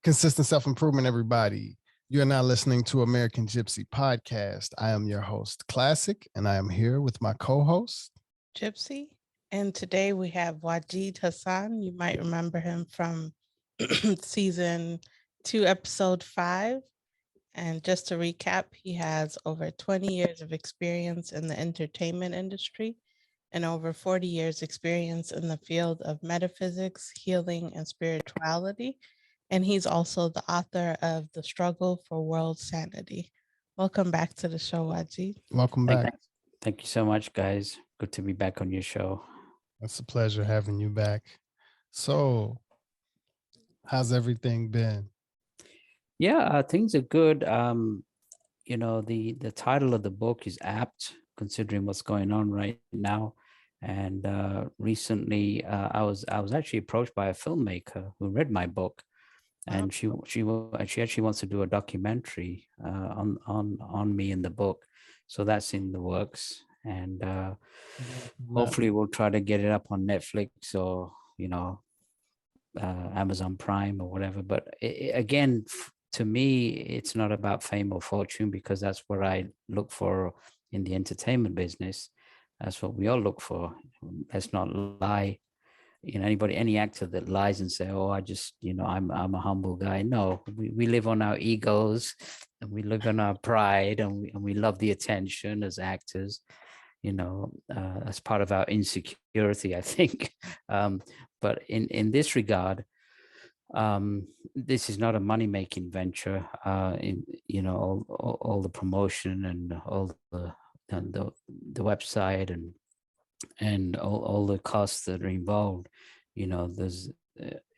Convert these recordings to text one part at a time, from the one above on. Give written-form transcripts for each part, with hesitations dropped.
Consistent self-improvement, everybody. You are now listening to American gypC podcast. I am your host, Classic, and I am here with my co-host, gypC. And today we have Wajid Hassan. You might remember him from season 2, episode 5. And just to recap, he has over 20 years of experience in the entertainment industry and over 40 years experience in the field of metaphysics, healing, and spirituality. And he's also the author of The Struggle for World Sanity. Welcome back to the show, Wajid. Welcome back. Thank you so much, guys. Good to be back on your show. It's a pleasure having you back. So, how's everything been? Yeah, things are good. The title of the book is apt considering what's going on right now. And recently, I was actually approached by a filmmaker who read my book, and she actually wants to do a documentary on me in the book. So that's in the works, and hopefully we'll try to get it up on Netflix or Amazon Prime or whatever. But again, to me, it's not about fame or fortune, because that's what I look for in the entertainment business. That's what we all look for. Let's not lie. Any actor that lies and say, "Oh, I'm a humble guy." No, we live on our egos, and we live on our pride, and we love the attention as actors. As part of our insecurity, I think. But in this regard, this is not a money-making venture. All the promotion and all the website and all the costs that are involved,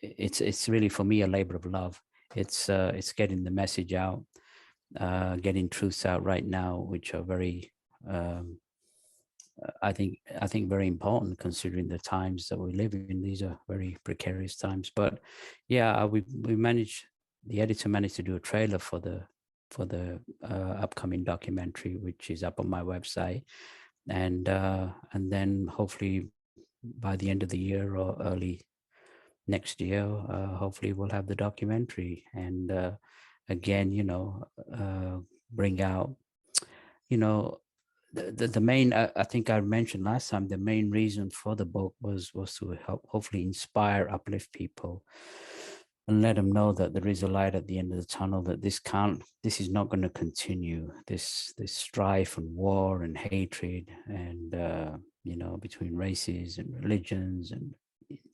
it's really, for me, a labor of love. It's getting the message out, getting truths out right now, which are very I think very important considering the times that we live in. These are very precarious times. But yeah, the editor managed to do a trailer for the upcoming documentary, which is up on my website, and then hopefully by the end of the year or early next year, hopefully we'll have the documentary, and again, bring out, the main, I think I mentioned last time, the main reason for the book was to help, hopefully inspire, uplift people, and let them know that there is a light at the end of the tunnel, that this is not going to continue. This strife and war and hatred and between races and religions and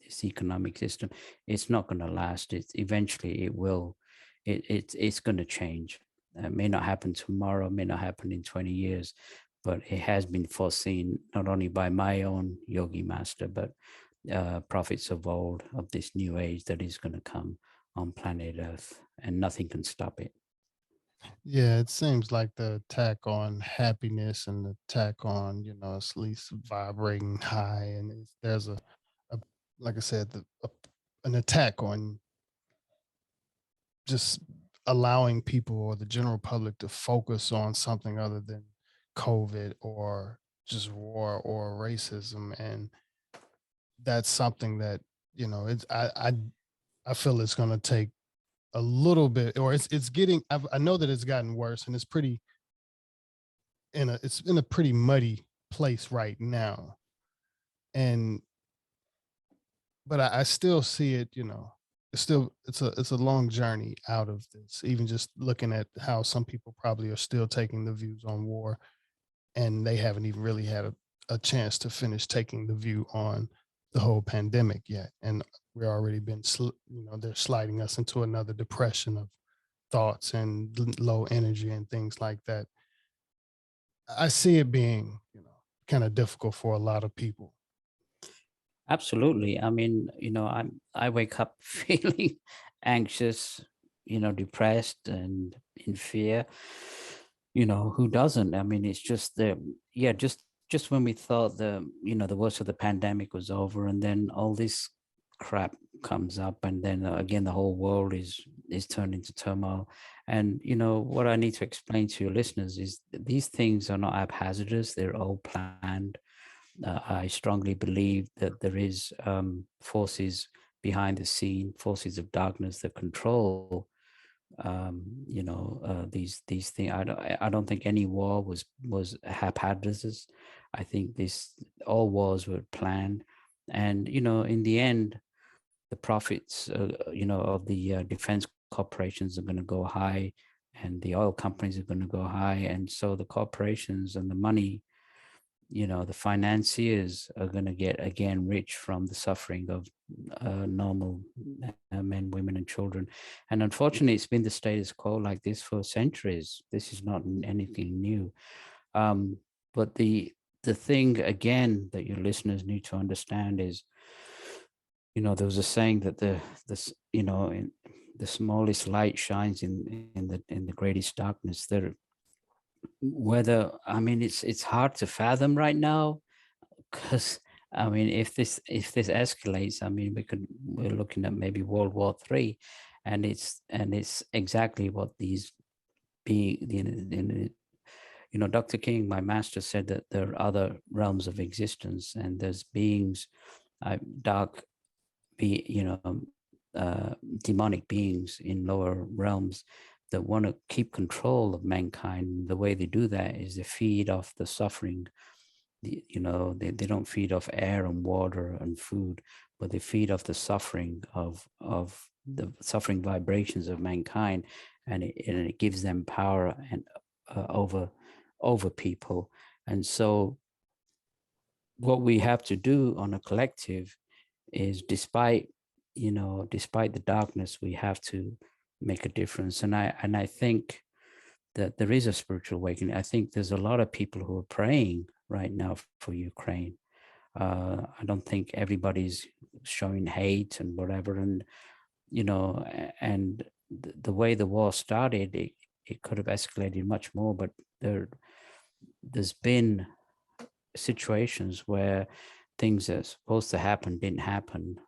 this economic system, it's not going to last. Eventually it will. It's going to change. It may not happen tomorrow, may not happen in 20 years, but it has been foreseen not only by my own yogi master, but prophets of old, of this new age that is going to come on planet Earth, and nothing can stop it. Yeah, it seems like the attack on happiness and the attack on, at least vibrating high, and there's a like I said, an attack on just allowing people or the general public to focus on something other than COVID or just war or racism. And that's something that, I feel it's going to take a little bit, or it's getting, I know that it's gotten worse, and it's in a pretty muddy place right now. But I still see it, it's a long journey out of this, even just looking at how some people probably are still taking the views on war, and they haven't even really had a chance to finish taking the view on the whole pandemic yet. And we're already been, they're sliding us into another depression of thoughts and low energy and things like that. I see it being, kind of difficult for a lot of people. Absolutely. I mean, I wake up feeling anxious, depressed and in fear. Who doesn't? I mean, it's just just when we thought the worst of the pandemic was over, and then all this crap comes up, and then again the whole world is turned into turmoil. And what I need to explain to your listeners is that these things are not haphazardous; they're all planned. I strongly believe that there is forces behind the scene forces of darkness that control these things. I don't think any war was haphazard. I think all wars were planned, and in the end, the profits of the defense corporations are going to go high, and the oil companies are going to go high, and so the corporations and the money, the financiers are going to get again rich from the suffering of normal men, women, and children. And unfortunately, it's been the status quo like this for centuries. This is not anything new. But the thing again that your listeners need to understand is, there was a saying that the smallest light shines in the greatest darkness. It's hard to fathom right now, because if this escalates, we're looking at maybe World War III, and it's exactly what these being. Dr. King, my master, said that there are other realms of existence, and there's beings, dark, demonic beings in lower realms that want to keep control of mankind. The way they do that is they feed off the suffering. They don't feed off air and water and food, but they feed off the suffering of the suffering vibrations of mankind, and it gives them power and over people. And so what we have to do on a collective is, despite the darkness, we have to make a difference. And I think that there is a spiritual awakening. I think there's a lot of people who are praying right now for Ukraine. I don't think everybody's showing hate and whatever. And, and the way the war started, it could have escalated much more, but there's been situations where things that are supposed to happen didn't happen.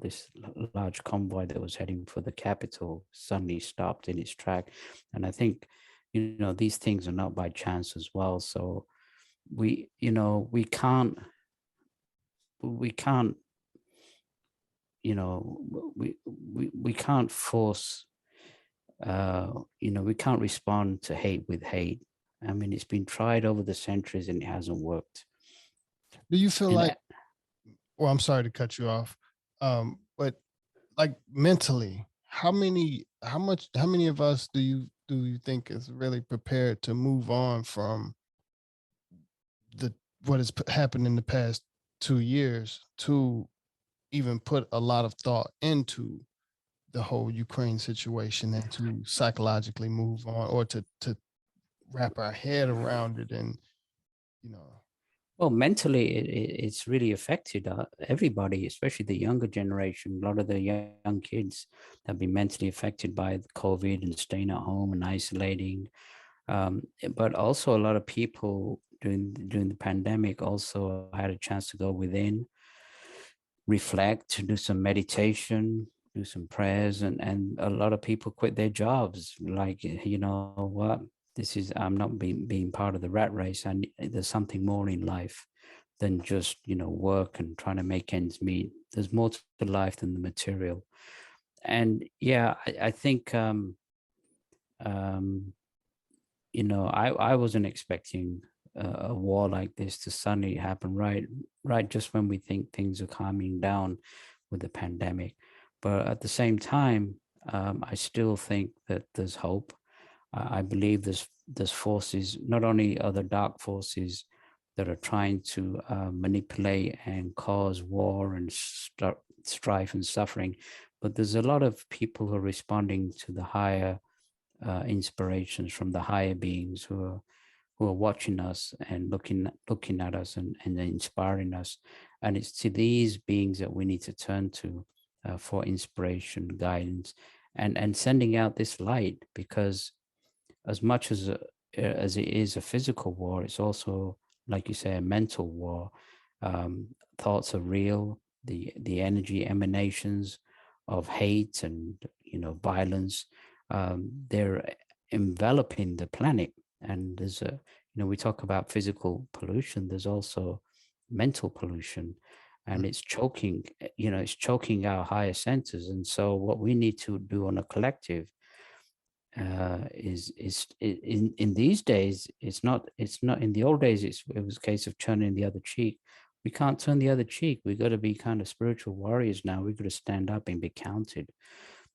This large convoy that was heading for the capital suddenly stopped in its track. And I think, these things are not by chance as well. So we can't force, we can't respond to hate with hate. It's been tried over the centuries and it hasn't worked. Do you feel like, well, I'm sorry to cut you off, but like mentally, how many of us do you think is really prepared to move on from what has happened in the past 2 years to even put a lot of thought into the whole Ukraine situation, and to psychologically move on, or to wrap our head around it? And well, mentally, it's really affected everybody, especially the younger generation. A lot of the young kids have been mentally affected by the COVID and staying at home and isolating. But also a lot of people during the pandemic also had a chance to go within, reflect, do some meditation, do some prayers, and a lot of people quit their jobs. Like, what? I'm not being part of the rat race. And there's something more in life than just, work and trying to make ends meet. There's more to life than the material. And yeah, I think, I wasn't expecting a war like this to suddenly happen right just when we think things are calming down with the pandemic. But at the same time, I still think that there's hope. I believe there's forces, not only other dark forces that are trying to manipulate and cause war and strife and suffering, but there's a lot of people who are responding to the higher inspirations from the higher beings who are watching us and looking at us and inspiring us. And it's to these beings that we need to turn to for inspiration, guidance, and sending out this light, because as much as it is a physical war, it's also, like you say, a mental war. Thoughts are real. The energy emanations of hate and violence, they're enveloping the planet. And there's we talk about physical pollution. There's also mental pollution, and it's choking, it's choking our higher senses. And so what we need to do on a collective in these days, it's not in the old days, it was a case of turning the other cheek. We can't turn the other cheek. We got to be kind of spiritual warriors now. We got to stand up and be counted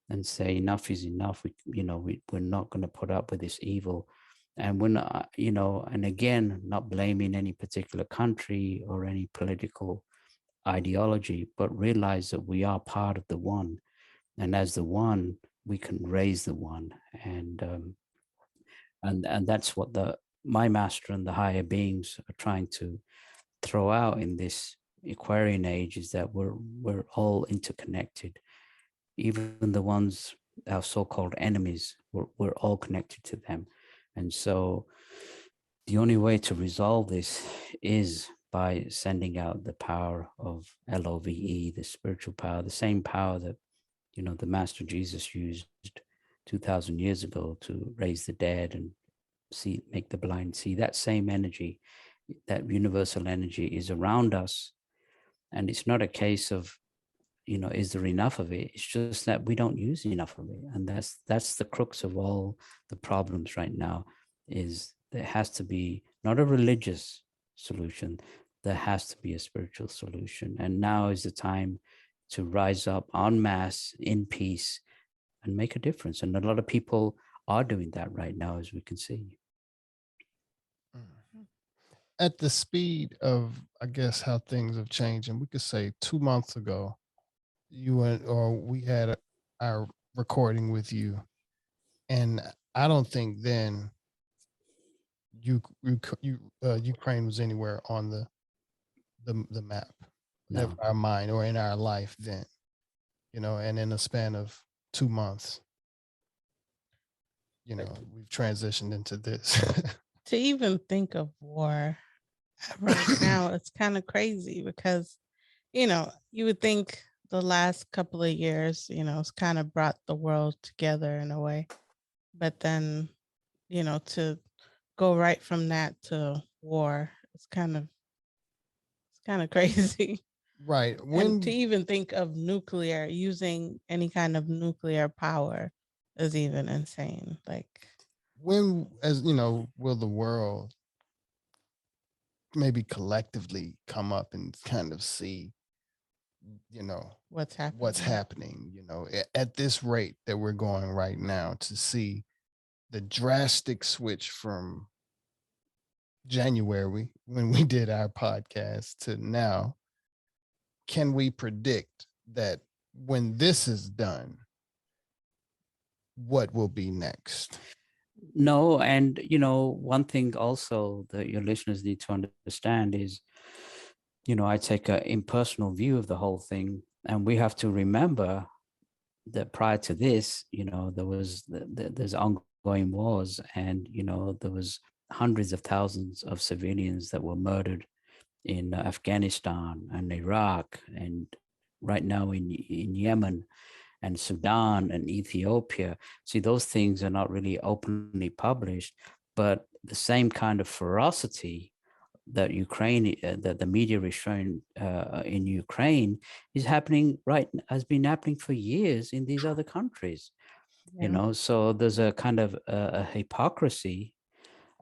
and say enough is enough. We're not going to put up with this evil. And we're not, and again, not blaming any particular country or any political ideology, but realize that we are part of the one. And as the one, we can raise the one. And that's what my master and the higher beings are trying to throw out in this Aquarian age, is that we're all interconnected. Even the ones, our so-called enemies, we're all connected to them. And so the only way to resolve this is by sending out the power of LOVE, the spiritual power, the same power that, the Master Jesus used 2,000 years ago to raise the dead and make the blind see. That same energy, that universal energy, is around us. And it's not a case of, is there enough of it? It's just that we don't use enough of it. And that's the crux of all the problems right now, is there has to be not a religious solution, there has to be a spiritual solution. And now is the time to rise up en masse in peace and make a difference. And a lot of people are doing that right now, as we can see. At the speed of, I guess, how things have changed, and we could say 2 months ago, we had our recording with you, and I don't think then Ukraine was anywhere on the map of our mind or in our life then, and in a span of 2 months, we've transitioned into this. To even think of war right now, it's kind of crazy because, you would think the last couple of years, it's kind of brought the world together in a way. But then, to go right from that to war, it's kind of crazy. Right. And to even think of using any kind of nuclear power is even insane. Like, when, will the world maybe collectively come up and kind of see, what's happening, at this rate that we're going right now, to see the drastic switch from January when we did our podcast to now? Can we predict that when this is done, what will be next? No. And, one thing also that your listeners need to understand is, I take an impersonal view of the whole thing. And we have to remember that prior to this, there's ongoing wars, and, there was hundreds of thousands of civilians that were murdered in Afghanistan and Iraq, and right now in Yemen and Sudan and Ethiopia. See, those things are not really openly published, but the same kind of ferocity that that the media is showing in Ukraine has been happening for years in these other countries. yeah. So there's a kind of a hypocrisy,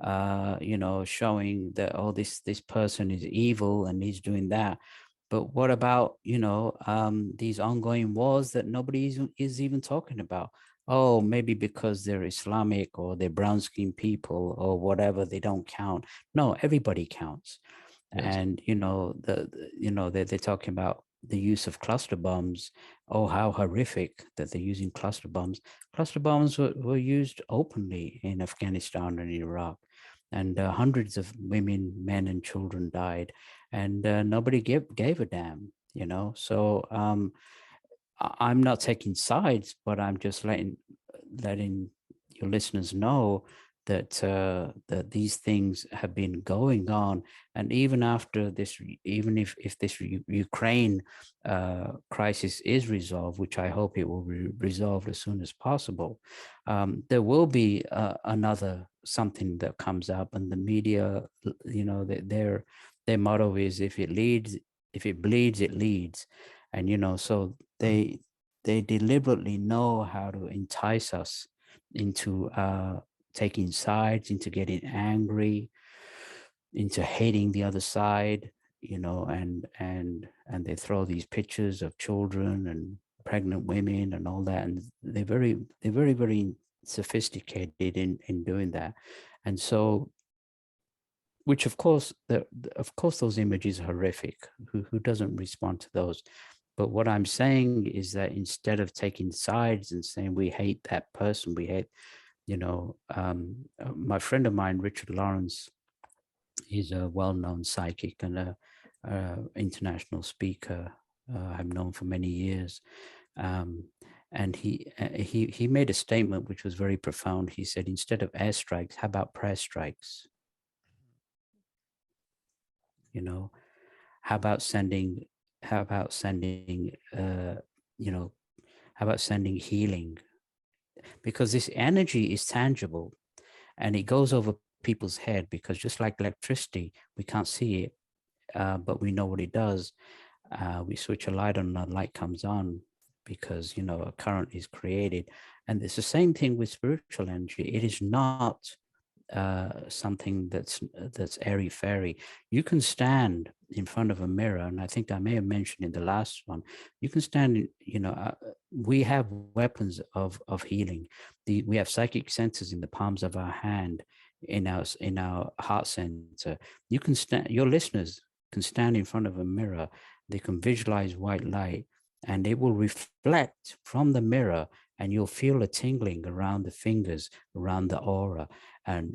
showing that, oh, this person is evil and he's doing that. But what about, these ongoing wars that nobody is even talking about? Oh, maybe because they're Islamic or they're brown-skinned people or whatever, they don't count. No, everybody counts. Yes. And, they're talking about the use of cluster bombs. Oh, how horrific that they're using cluster bombs. Cluster bombs were used openly in Afghanistan and Iraq. And hundreds of women, men, and children died, and nobody gave a damn, So I'm not taking sides, but I'm just letting your listeners know that that these things have been going on, and even after this, even if this Ukraine crisis is resolved, which I hope it will be resolved as soon as possible, there will be another something that comes up, and the media, their motto is, if it if it bleeds, it leads. And, so they deliberately know how to entice us into taking sides, into getting angry, into hating the other side, and they throw these pictures of children and pregnant women and all that, and they're very sophisticated in doing that. And so, which of course those images are horrific. Who doesn't respond to those? But what I'm saying is that instead of taking sides and saying we hate that person, we hate, my friend of mine, Richard Lawrence, he's a well-known psychic and a international speaker. I've known for many years. And he made a statement which was very profound. He said, instead of airstrikes, how about prayer strikes? How about sending healing? Because this energy is tangible and it goes over people's head, because just like electricity, we can't see it, but we know what it does. We switch a light on, and the light comes on because, a current is created. And it's the same thing with spiritual energy. It is not something that's airy-fairy. You can stand in front of a mirror, and I think I may have mentioned in the last one, you can stand in, we have weapons of healing. We have psychic sensors in the palms of our hand, in our heart center. You can stand, your listeners can stand in front of a mirror. They can visualize white light, and it will reflect from the mirror, and you'll feel a tingling around the fingers, around the aura. And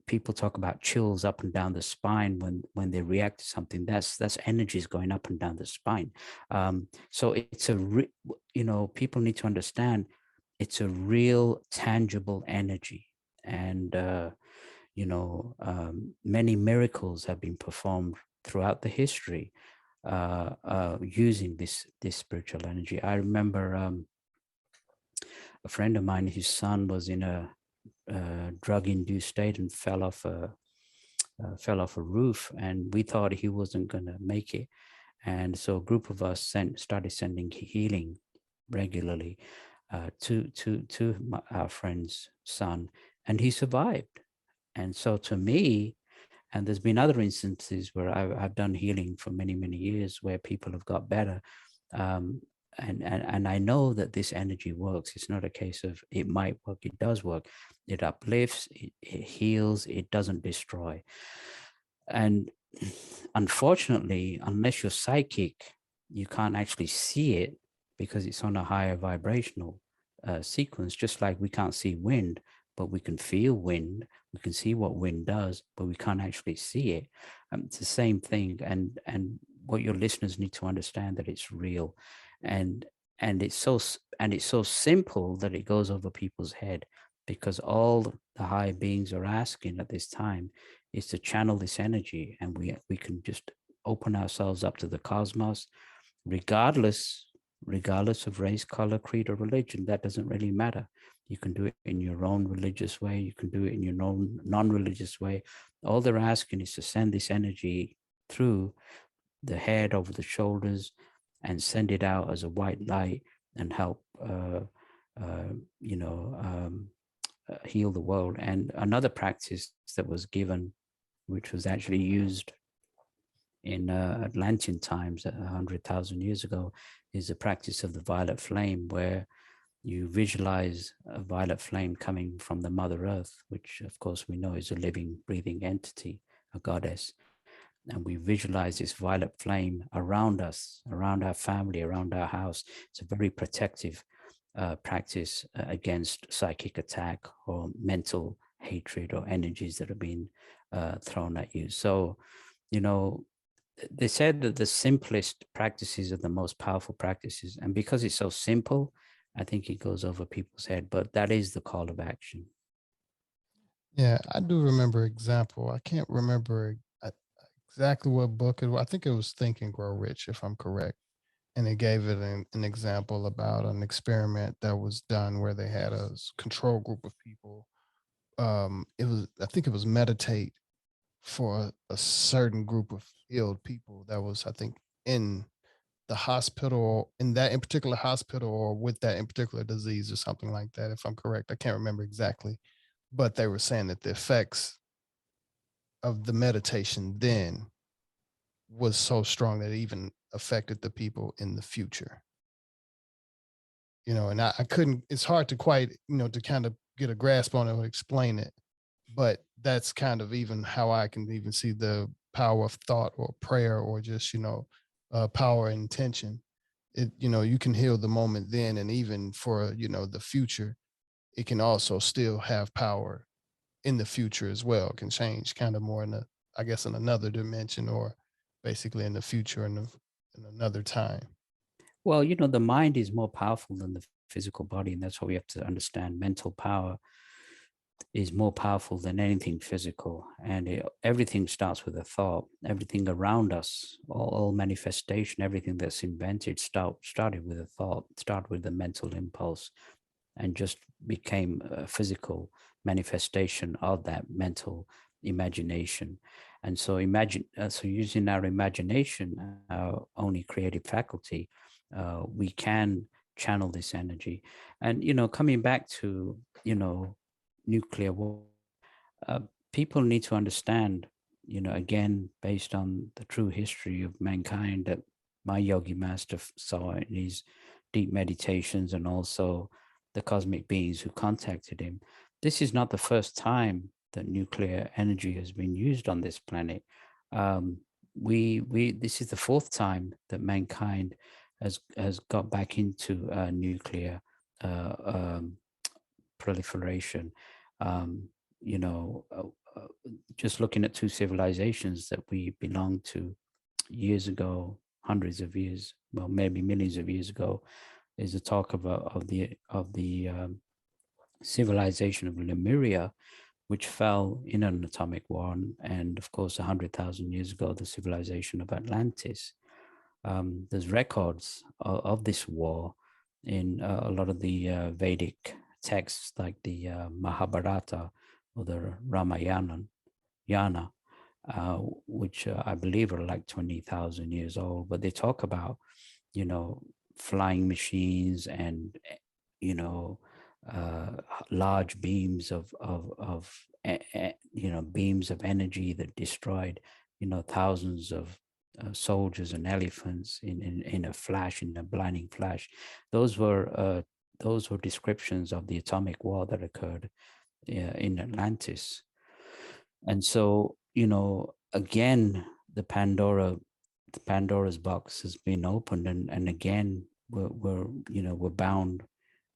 people talk about chills up and down the spine when they react to something. That's energies going up and down the spine. So it's people need to understand it's a real tangible energy. And many miracles have been performed throughout the history using this spiritual energy. I remember a friend of mine, his son was in a drug-induced state and fell off a roof, and we thought he wasn't going to make it. And so a group of us started sending healing regularly to our friend's son, and he survived. And so to me, and there's been other instances where I've done healing for many, many years where people have got better. And I know that this energy works. It's not a case of it might work, it does work. It uplifts, it heals, it doesn't destroy. And unfortunately, unless you're psychic, you can't actually see it because it's on a higher vibrational sequence, just like we can't see wind, but we can feel wind. We can see what wind does, but we can't actually see it. It's the same thing. And what your listeners need to understand, that it's real. And it's so simple that it goes over people's head, because all the higher beings are asking at this time is to channel this energy, and we can just open ourselves up to the cosmos, regardless of race, color, creed, or religion. That doesn't really matter. You can do it in your own religious way. You can do it in your own non-religious way. All they're asking is to send this energy through the head, over the shoulders, and send it out as a white light and help heal the world. And another practice that was given, which was actually used in Atlantean times 100,000 years ago, is the practice of the violet flame, where you visualize a violet flame coming from the Mother Earth, which of course we know is a living, breathing entity, a goddess. And we visualize this violet flame around us, around our family, around our house. It's a very protective practice against psychic attack or mental hatred or energies that are being thrown at you. So, they said that the simplest practices are the most powerful practices. And because it's so simple, I think it goes over people's head, but that is the call of action. Yeah, I do remember example. I can't remember exactly what book it was. I think it was Think and Grow Rich, if I'm correct. And it gave it an example about an experiment that was done where they had a control group of people. I think it was meditate for a certain group of ill people that was, I think, in the hospital, in that in particular hospital, or with that in particular disease or something like that, if I'm correct. I can't remember exactly, but they were saying that the effects of the meditation then was so strong that it even affected the people in the future. And I couldn't, it's hard to quite, to kind of get a grasp on it or explain it. But that's kind of even how I can even see the power of thought or prayer, or just, power and intention. You can heal the moment then, and even for, the future, it can also still have power in the future as well. It can change kind of more in I guess, in another dimension, or basically in the future, in another time. Well, the mind is more powerful than the physical body, and that's what we have to understand. Mental power is more powerful than anything physical, and everything starts with a thought. Everything around us, all manifestation, everything that's invented started with a thought, started with a mental impulse, and just became a physical manifestation of that mental imagination. And so so using our imagination, our only creative faculty, we can channel this energy. And coming back to nuclear war, people need to understand, again, based on the true history of mankind that my yogi master saw in his deep meditations, and also the cosmic beings who contacted him. This is not the first time that nuclear energy has been used on this planet. This is the fourth time that mankind has got back into nuclear proliferation. Um, you know, uh, uh, just looking at two civilizations that we belonged to years ago, hundreds of years, well, maybe millions of years ago, is the talk of the civilization of Lemuria, which fell in an atomic war, and of course, 100,000 years ago, the civilization of Atlantis. There's records of this war in a lot of the Vedic texts, like the Mahabharata or the Ramayana, which I believe are like 20,000 years old. But they talk about, flying machines and, large beams of beams of energy that destroyed, thousands of soldiers and elephants in a flash, in a blinding flash. Those were descriptions of the atomic war that occurred in Atlantis. And so, again, the Pandora's box has been opened, and again, we're bound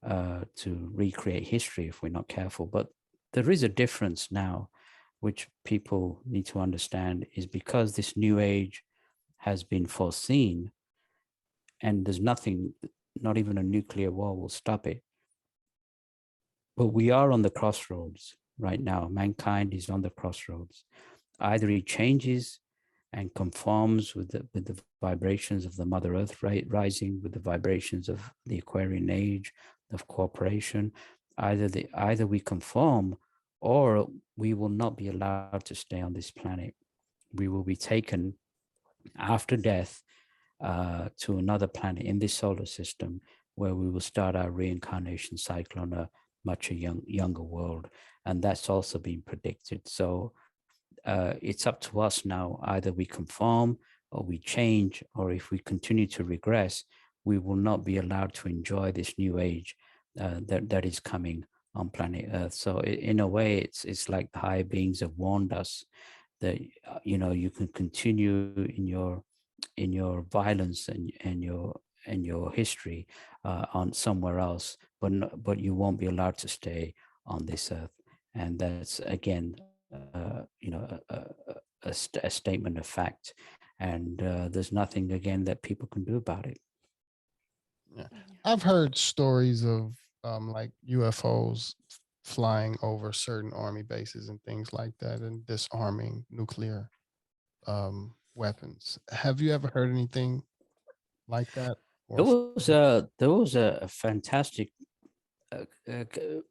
to recreate history if we're not careful. But there is a difference now, which people need to understand, is because this new age has been foreseen, and there's nothing, not even a nuclear war will stop it. But we are on the crossroads right now. Mankind is on the crossroads. Either he changes and conforms with the vibrations of the Mother Earth rising, with the vibrations of the Aquarian age of cooperation. Either we conform, or we will not be allowed to stay on this planet. We will be taken after death to another planet in this solar system, where we will start our reincarnation cycle on a much younger world. And that's also been predicted. So it's up to us now. Either we conform or we change, or if we continue to regress, we will not be allowed to enjoy this new age that is coming on planet Earth. So in a way, it's like the higher beings have warned us that you can continue in your violence and your history on somewhere else, but you won't be allowed to stay on this earth. And that's again a statement of fact, and there's nothing again that people can do about it. Yeah. I've heard stories of like UFOs flying over certain army bases and things like that, and disarming nuclear weapons. Have you ever heard anything like that? There was a fantastic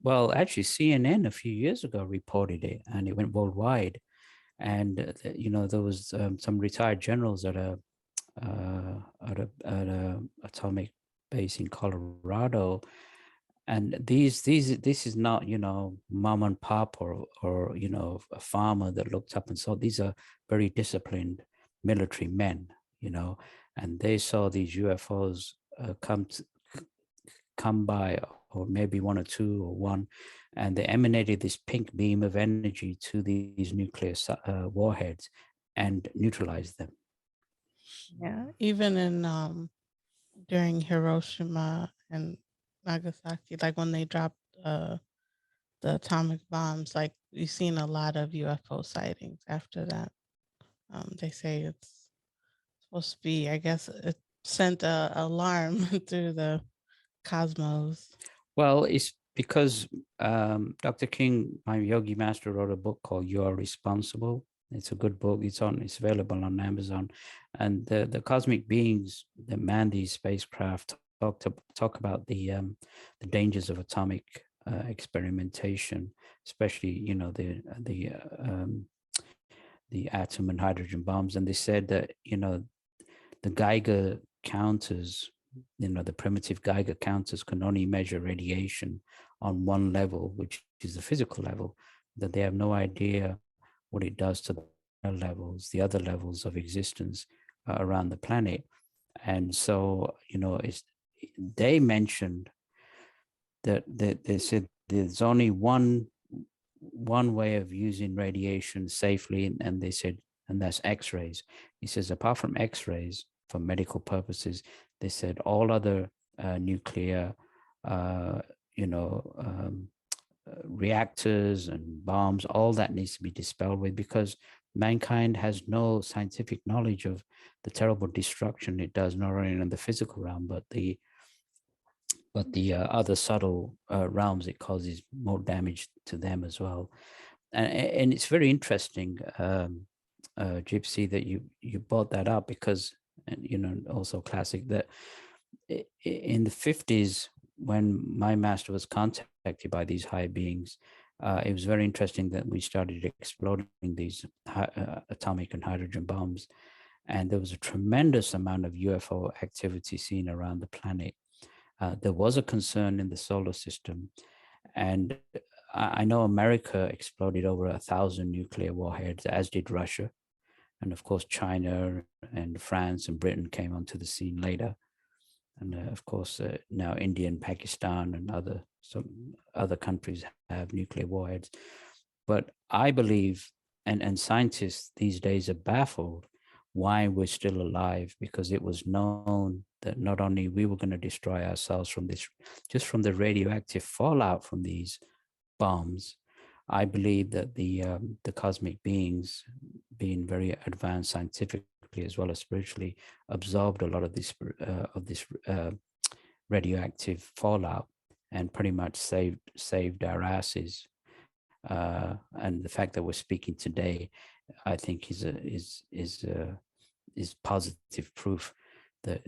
well, actually CNN a few years ago reported it, and it went worldwide. And there was some retired generals at a atomic base in Colorado, and this is not mom and pop or a farmer that looked up and saw. These are very disciplined military men, and they saw these UFOs come by, or maybe one or two or one, and they emanated this pink beam of energy to these nuclear warheads and neutralized them. Yeah, even in during Hiroshima and Nagasaki, like when they dropped the atomic bombs, like you've seen a lot of UFO sightings after that. They say it's supposed to be, I guess, it sent a alarm through the cosmos. Well, it's because Dr. King, my yogi master, wrote a book called "You Are Responsible." It's a good book. It's available on Amazon, and the cosmic beings that man these spacecraft talk about the dangers of atomic experimentation, especially the atom and hydrogen bombs. And they said that the Geiger counters, the primitive Geiger counters can only measure radiation on one level, which is the physical level, that they have no idea what it does to the other levels of existence around the planet. And so, they mentioned that they said there's only one way of using radiation safely, and they said, and that's X-rays. He says, apart from X-rays for medical purposes, they said all other nuclear, reactors and bombs, all that needs to be dispelled with, because mankind has no scientific knowledge of the terrible destruction it does, not only in the physical realm, but the other subtle realms. It causes more damage to them as well. And it's very interesting, gypC, that you brought that up, because also classic, that in the 50s, when my master was contacted by these high beings, it was very interesting that we started exploding these atomic and hydrogen bombs, and there was a tremendous amount of UFO activity seen around the planet. There was a concern in the solar system, and I know America exploded over 1,000 nuclear warheads, as did Russia. And of course, China and France and Britain came onto the scene later. And of course, now India and Pakistan and some other countries have nuclear warheads. But I believe, and scientists these days are baffled why we're still alive, because it was known that not only we were going to destroy ourselves from this, just from the radioactive fallout from these bombs. I believe that the cosmic beings, being very advanced scientifically as well as spiritually, absorbed a lot of this radioactive fallout and pretty much saved our asses. And the fact that we're speaking today, I think, is positive proof that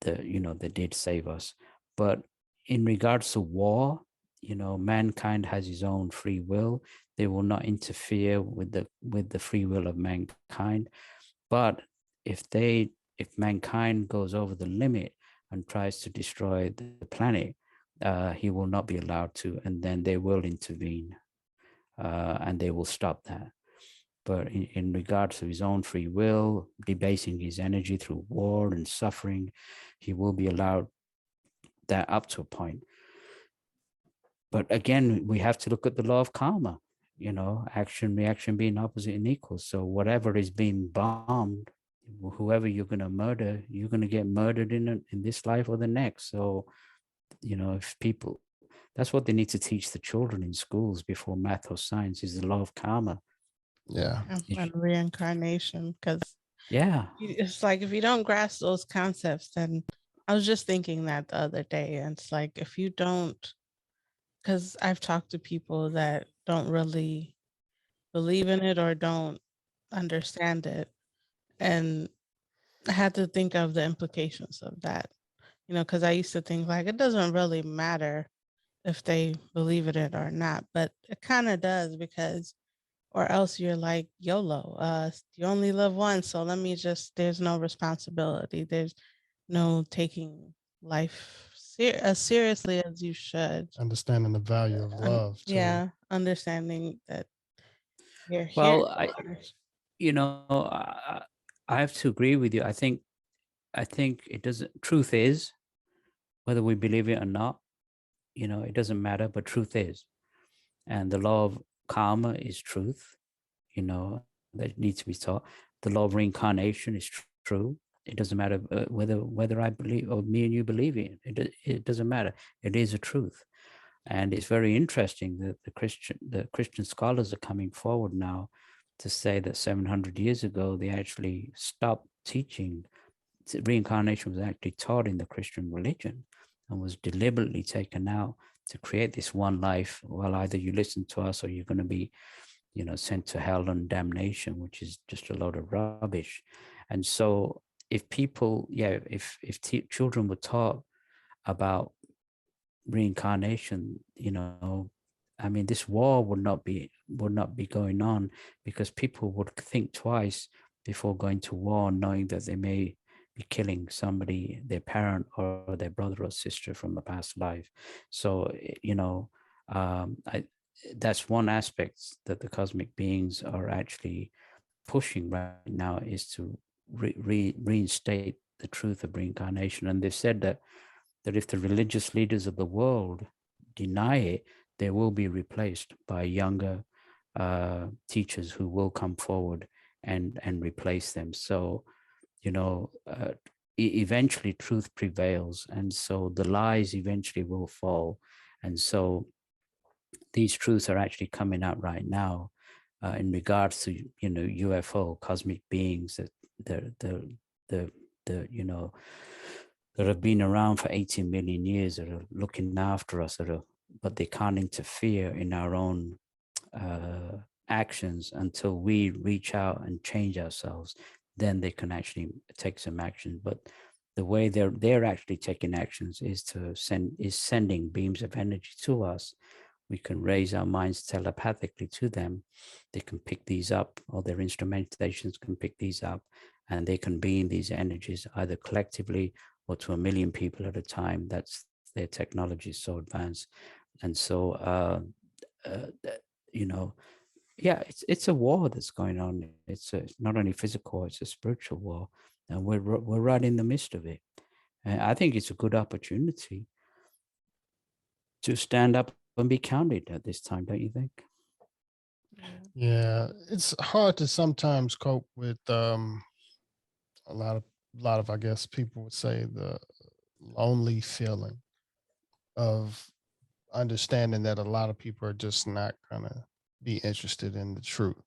they did save us. But in regards to war, mankind has his own free will. They will not interfere with the free will of mankind. But if mankind goes over the limit and tries to destroy the planet, he will not be allowed to, and then they will intervene, and they will stop that. But in regards to his own free will, debasing his energy through war and suffering, he will be allowed that up to a point. But again, we have to look at the law of karma, action, reaction being opposite and equal. So whatever is being bombed, whoever you're going to murder, you're going to get murdered in this life or the next. So, if people, that's what they need to teach the children in schools before math or science, is the law of karma. Yeah. And reincarnation, because yeah, it's like, if you don't grasp those concepts, then I was just thinking that the other day, and it's like, if you don't, because I've talked to people that don't really believe in it or don't understand it, and I had to think of the implications of that, because I used to think like it doesn't really matter if they believe in it or not, but it kind of does, because or else you're like YOLO. You only live once, so let me just. There's no responsibility. There's no taking life as seriously as you should. Understanding the value of love too. Yeah, understanding that you're here. Well, you know, I have to agree with you. I think it doesn't. Truth is, whether we believe it or not, it doesn't matter. But truth is, and the law of karma is truth. That needs to be taught. The law of reincarnation is true. It doesn't matter whether I believe or me and you believe it. It doesn't matter. It is a truth. And it's very interesting that the Christian scholars are coming forward now to say that 700 years ago they actually stopped teaching. Reincarnation was actually taught in the Christian religion and was deliberately taken out to create this one life. Well, either you listen to us or you're going to be sent to hell and damnation, which is just a load of rubbish. And so if people, if children were taught about reincarnation, I mean, this war would not be going on, because people would think twice before going to war, knowing that they may be killing somebody, their parent or their brother or sister from a past life. So, that's one aspect that the cosmic beings are actually pushing right now, is to reinstate the truth of reincarnation. And they've said that if the religious leaders of the world deny it, they will be replaced by younger teachers who will come forward and replace them. So, eventually truth prevails, and so the lies eventually will fall. And so these truths are actually coming out right now in regards to UFO, cosmic beings that that have been around for 18 million years, that are looking after us, but they can't interfere in our own actions until we reach out and change ourselves. Then they can actually take some action. But the way they're actually taking actions is sending beams of energy to us. We can raise our minds telepathically to them. They can pick these up, or their instrumentations can pick these up, and they can beam these energies either collectively or to 1 million people at a time. That's their technology is so advanced. And so, it's a war that's going on. It's not only physical, it's a spiritual war, and we're right in the midst of it. And I think it's a good opportunity to stand up and be counted at this time, don't you think? Yeah, it's hard to sometimes cope with a lot of I guess people would say the lonely feeling of understanding that a lot of people are just not gonna be interested in the truth,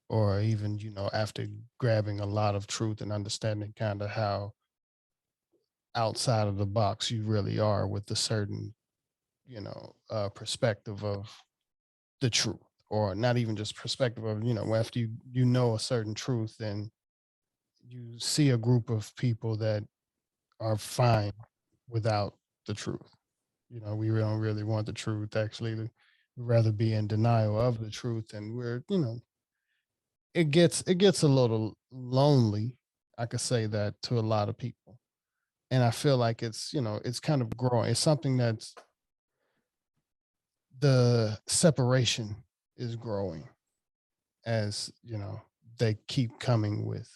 or even after grabbing a lot of truth and understanding kind of how outside of the box you really are with a certain perspective of the truth, or not even just perspective of after you know a certain truth, and you see a group of people that are fine without the truth. We don't really want the truth. Actually, we'd rather be in denial of the truth, and we're it gets a little lonely. I could say that to a lot of people, and I feel like it's kind of growing. It's something that's the separation is growing as they keep coming with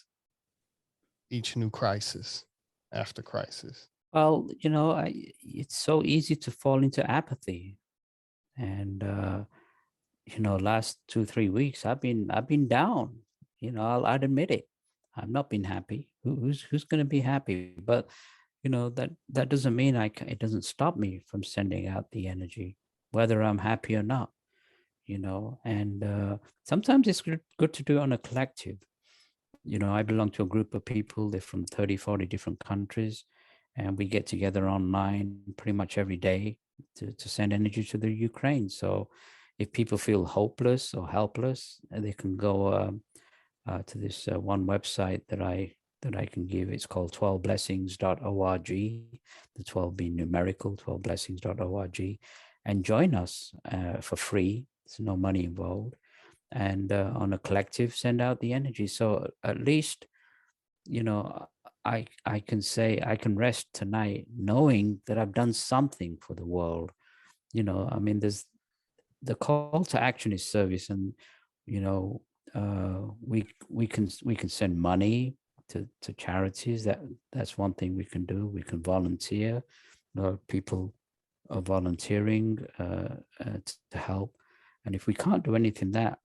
each new crisis after crisis. Well, it's so easy to fall into apathy. And last 2-3 weeks I've been down. I'd admit it. I've not been happy. Who's going to be happy? But that doesn't mean it doesn't stop me from sending out the energy, whether I'm happy or not. And sometimes it's good to do it on a collective. I belong to a group of people. They're from 30-40 different countries, and we get together online pretty much every day to send energy to the Ukraine. So if people feel hopeless or helpless, they can go to this one website that I can give. It's called 12blessings.org, the 12 being numerical, 12blessings.org, and join us for free. There's no money involved. and on a collective send out the energy. So at least, you know, I can say I can rest tonight knowing that I've done something for the world. You know, I mean, there's the call to action is service, and you know, we can send money to charities. That's one thing we can do. We can volunteer. People are volunteering to help, and if we can't do anything that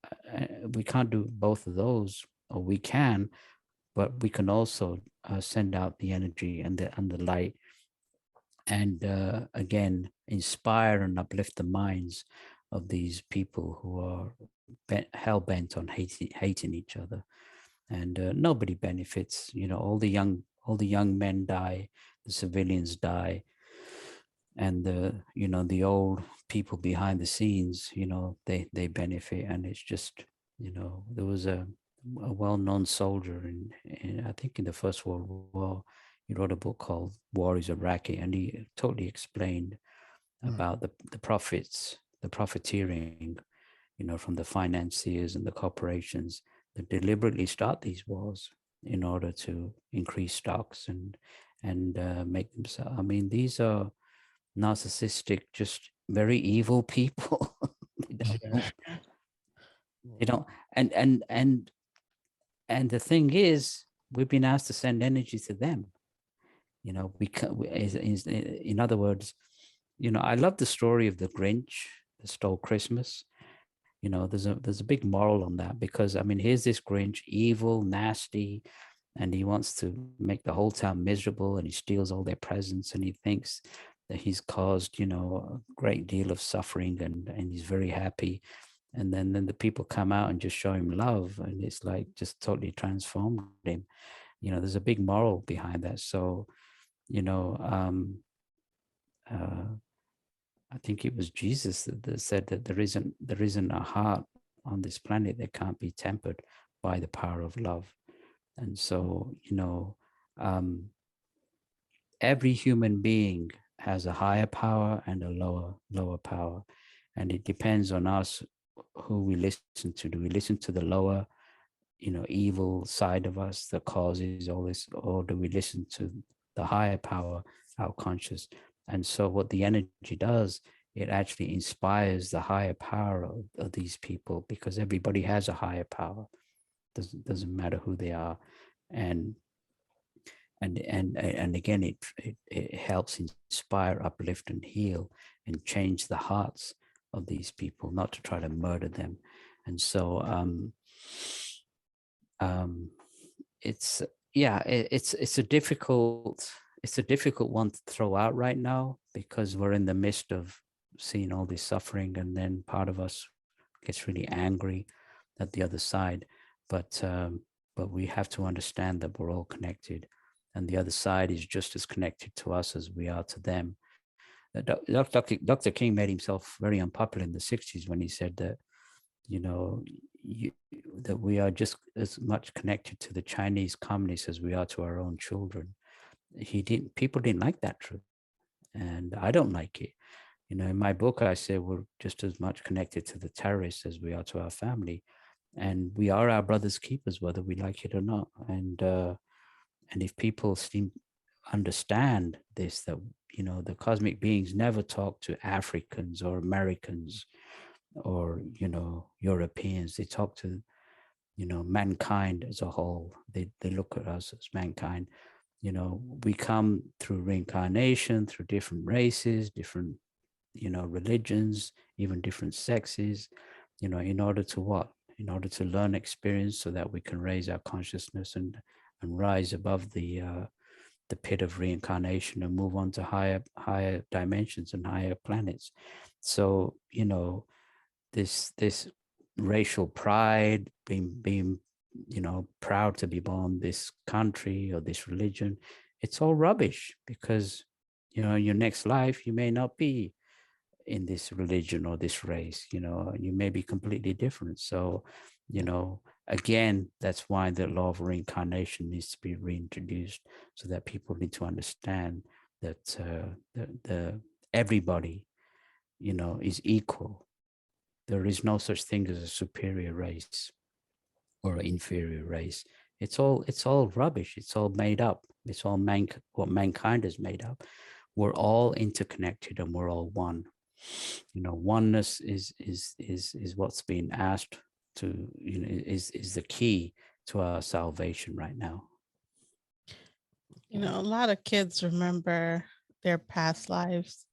we can't do both of those, or we can, but we can also send out the energy and the light, and again inspire and uplift the minds of these people who are hell-bent on hating each other. And nobody benefits. You know, all the young men die, the civilians die, and the old people behind the scenes, they benefit. And it's just, there was a well-known soldier in I think in the First World War. He wrote a book called War is a Racket, and he totally explained about the profits, the profiteering, from the financiers and the corporations that deliberately start these wars in order to increase stocks and make them so. I mean, these are narcissistic, just very evil people. they don't and the thing is, we've been asked to send energy to them. We can, in other words, I love the story of the Grinch that stole Christmas. There's a big moral on that, because I mean, here's this Grinch, evil, nasty, and he wants to make the whole town miserable, and he steals all their presents, and he thinks that he's caused, a great deal of suffering, and he's very happy. And then the people come out and just show him love, and it's like just totally transformed him. There's a big moral behind that. So, I think it was Jesus that said that there isn't a heart on this planet that can't be tempered by the power of love. And so, every human being has a higher power and a lower power, and it depends on us who we listen to. Do we listen to the lower, evil side of us that causes all this, or do we listen to the higher power, our conscious? And so what the energy does, it actually inspires the higher power of these people, because everybody has a higher power. Doesn't matter who they are. And again, it helps inspire, uplift, and heal, and change the hearts of these people, not to try to murder them. And so it's a difficult one to throw out right now, because we're in the midst of seeing all this suffering, and then part of us gets really angry at the other side. But we have to understand that we're all connected, and the other side is just as connected to us as we are to them. Dr. King made himself very unpopular in the 60s when he said that, that we are just as much connected to the Chinese communists as we are to our own children. People didn't like that truth, and I don't like it. In my book, I say we're just as much connected to the terrorists as we are to our family, and we are our brother's keepers, whether we like it or not. And if people understand this, that the cosmic beings never talk to Africans or Americans or Europeans. They talk to mankind as a whole. They look at us as mankind. We come through reincarnation, through different races, different religions, even different sexes, in order to what? In order to learn experience, so that we can raise our consciousness and rise above the pit of reincarnation and move on to higher dimensions and higher planets. So this racial pride, being proud to be born this country or this religion, it's all rubbish, because your next life you may not be in this religion or this race, you may be completely different. So again, that's why the law of reincarnation needs to be reintroduced, so that people need to understand that everybody is equal, There is no such thing as a superior race or an inferior race. It's all rubbish. It's all made up. It's all what mankind is made up. We're all interconnected and we're all one. Oneness is what's being asked to, is the key to our salvation right now. A lot of kids remember their past lives.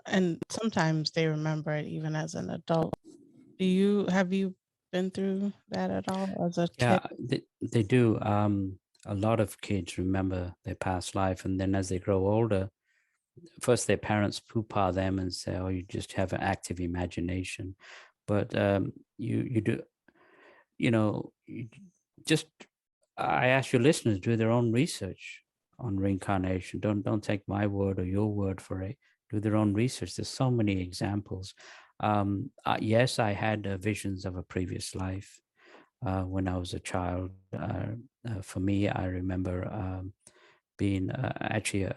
And sometimes they remember it even as an adult. Have you been through that at all as a kid? Yeah, they do. A lot of kids remember their past life, and then as they grow older, first their parents poo-pah them and say, "Oh, you just have an active imagination," but you do, just I ask your listeners, do their own research on reincarnation. Don't take my word or your word for it. Do their own research. There's so many examples. Yes, I had visions of a previous life when I was a child. For me, I remember being actually I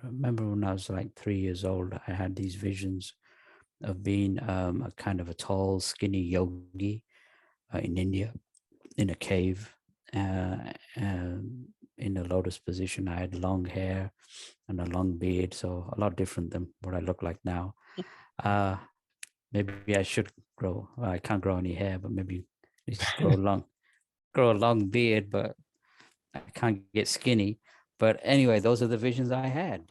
remember when I was like 3 years old, I had these visions of being a kind of a tall, skinny yogi in India, in a cave, in a lotus position. I had long hair and a long beard, so a lot different than what I look like now. Maybe I should grow. I can't grow any hair, but maybe just grow a long beard. But I can't get skinny. But anyway, those are the visions I had,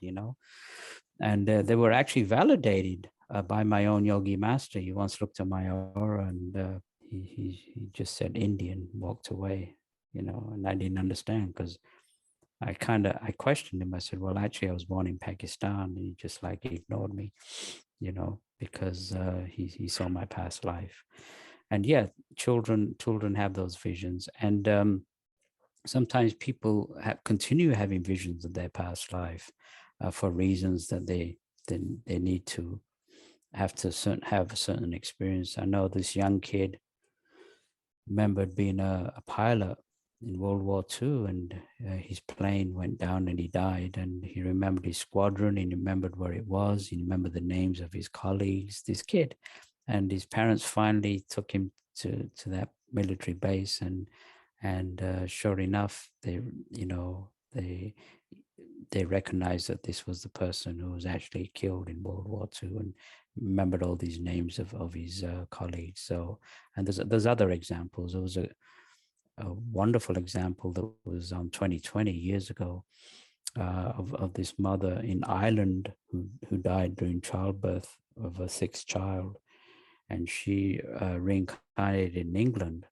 and they were actually validated by my own yogi master. He once looked at my aura and he just said Indian, walked away, and I didn't understand because I questioned him. I said, well, actually, I was born in Pakistan. And he just like ignored me, because he saw my past life. And yeah, children have those visions. And sometimes people continue having visions of their past life for reasons that they need to have a certain experience. I know this young kid remembered being a pilot in World War II, and his plane went down and he died. And he remembered his squadron, he remembered where it was, he remembered the names of his colleagues, this kid. And his parents finally took him to that military base, and sure enough, they recognized that this was the person who was actually killed in World War II, and remembered all these names of his colleagues. So, and there's other examples. There was a wonderful example that was 20 years ago of this mother in Ireland who died during childbirth of a sixth child, and she reincarnated in England,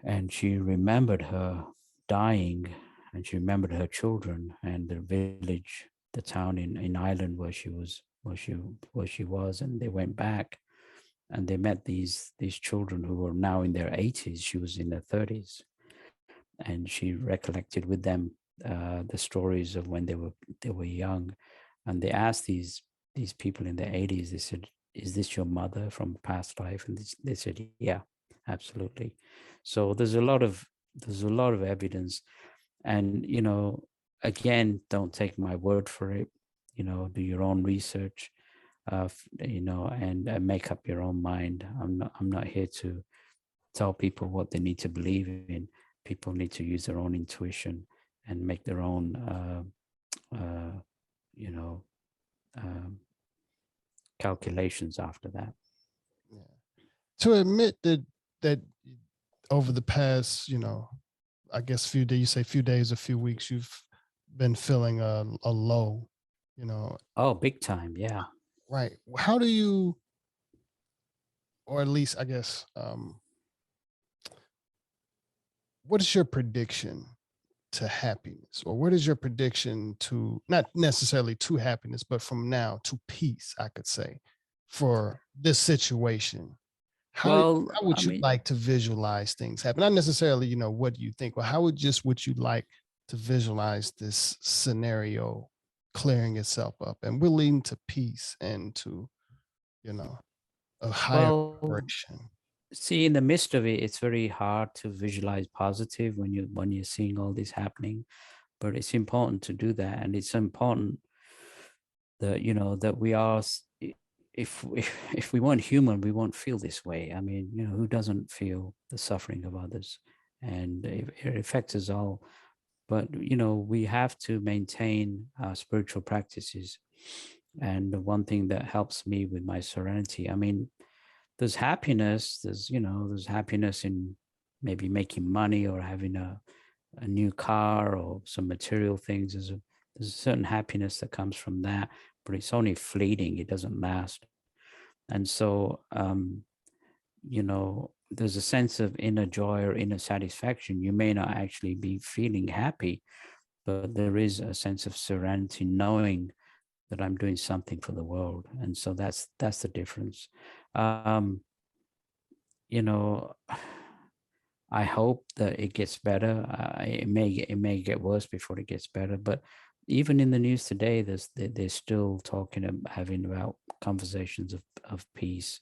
and she remembered her dying, and she remembered her children and the village, the town in Ireland where she was, and they went back and they met these children who were now in their 80s. She was in her 30s, and she recollected with them the stories of when they were young, and they asked these people in their 80s. They said, "Is this your mother from past life?" And they said, "Yeah, absolutely." So there's a lot of evidence, and again, don't take my word for it. Do your own research, and make up your own mind. I'm not here to tell people what they need to believe in. People need to use their own intuition and make their own, calculations after that. Yeah. To admit that over the past, I guess few days, a few weeks, you've been feeling a low, Oh, big time. Yeah. Right. How do you, or at least I guess, what is your prediction to happiness, or what is your prediction to, not necessarily to happiness, but from now to peace, I could say, for this situation? How would you like to visualize things happen? Not necessarily, what do you think, but how would you like to visualize this scenario clearing itself up and we're leading to peace and to, a higher vibration? See, in the midst of it, it's very hard to visualize positive when you're seeing all this happening, but it's important to do that. And it's important that, that we are, if we weren't human, we won't feel this way. I mean, you know, who doesn't feel the suffering of others? And it affects us all. But, you know, we have to maintain our spiritual practices. And the one thing that helps me with my serenity, I mean, there's happiness, there's happiness in maybe making money or having a new car or some material things. There's a certain happiness that comes from that, but it's only fleeting. It doesn't last. And so, you know, there's a sense of inner joy or inner satisfaction. You may not actually be feeling happy, but there is a sense of serenity knowing that I'm doing something for the world. And so that's the difference. You know, I hope that it gets better. It may get worse before it gets better. But even in the news today, they're still talking having about conversations of peace,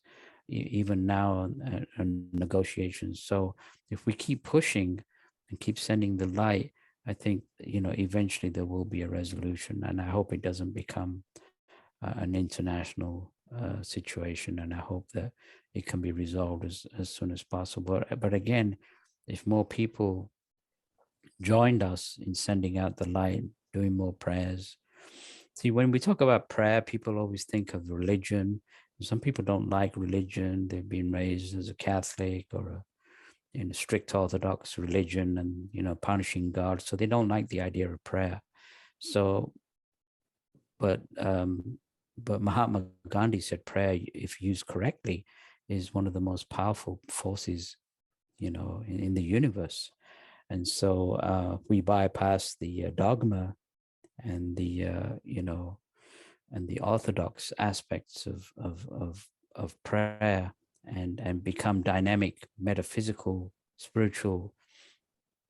even now, and negotiations. So if we keep pushing and keep sending the light, I think, you know, eventually there will be a resolution, and I hope it doesn't become an international situation, and I hope that it can be resolved as soon as possible. But again, if more people joined us in sending out the light, doing more prayers. See, when we talk about prayer, people always think of religion. Some people don't like religion. They've been raised as a Catholic or in a strict Orthodox religion, and, you know, punishing God. So they don't like the idea of prayer. So, but Mahatma Gandhi said prayer, if used correctly, is one of the most powerful forces, you know, in the universe. And so we bypass the dogma and the you know, and the orthodox aspects of prayer, and become dynamic, metaphysical, spiritual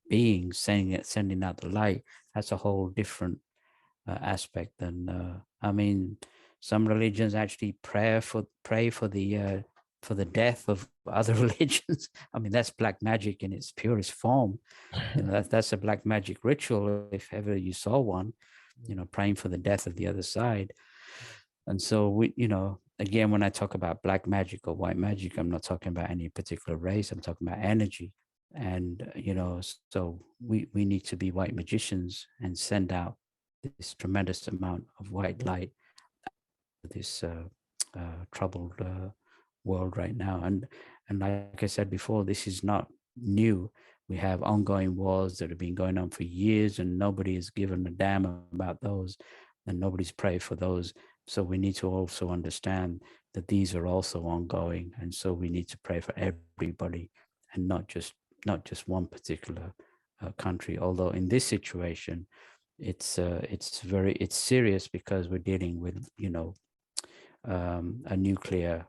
beings, sending out the light. That's a whole different aspect than I mean, some religions actually pray for the death of other religions. I mean, that's black magic in its purest form. You know, that's a black magic ritual, if ever you saw one, you know, praying for the death of the other side. And so we, you know, again, when I talk about black magic or white magic, I'm not talking about any particular race. I'm talking about energy. And, you know, so we need to be white magicians and send out this tremendous amount of white light, this troubled world right now. And like I said before, this is not new. We have ongoing wars that have been going on for years, and nobody has given a damn about those, and nobody's prayed for those. So we need to also understand that these are also ongoing, and so we need to pray for everybody, and not just one particular country. Although in this situation, it's serious, because we're dealing with, you know, a nuclear